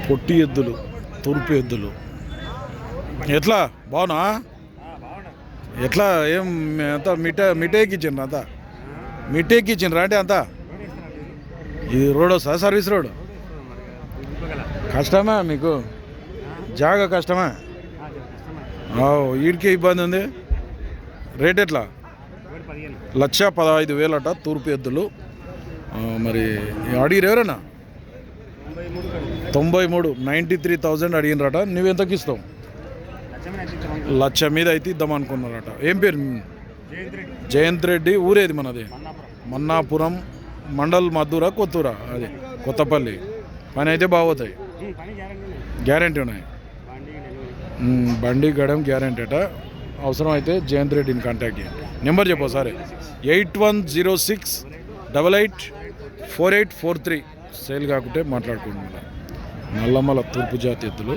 పొట్టి ఎద్దులు, తూర్పు ఎద్దులు. ఎట్లా బాగున్నా? ఎట్లా ఏం అంతా మిఠాయికిచ్చిండ్రు? అంతా మిఠాయికిచ్చిండ్రా అంటే అంతా? ఇది రోడ్ వస్తుందా? సర్వీస్ రోడ్ కష్టమా మీకు? జాగా కష్టమా? వీడికి ఇబ్బంది ఉంది. రేట్ ఎట్లా? 1,15,000 అట తూర్పు ఎద్దులు. మరి అడిగిరు ఎవరన్నా? 93, 93,000 అడిగినరట. నువ్వెంతకి ఇస్తావు? 1,00,000 మీద అయితే ఇద్దాం అనుకున్నారట. ఏం పేరు? జయంత్ రెడ్డి. ఊరేది మనది? మన్నాపురం మండల్, మద్దూరా, కొత్తూరా? అది కొత్తపల్లి. పని అయితే బాగోతాయి, గ్యారంటీ ఉన్నాయి. బండి గడం గ్యారంటీ అట. అవసరం అయితే జయంత్ రెడ్డిని కాంటాక్ట్ చేయండి. నెంబర్ చెప్పు సరే. 8106884843. సేల్ కాకుంటే మాట్లాడుకోండి. నల్లమల తూర్పు జాతి ఎద్దులు.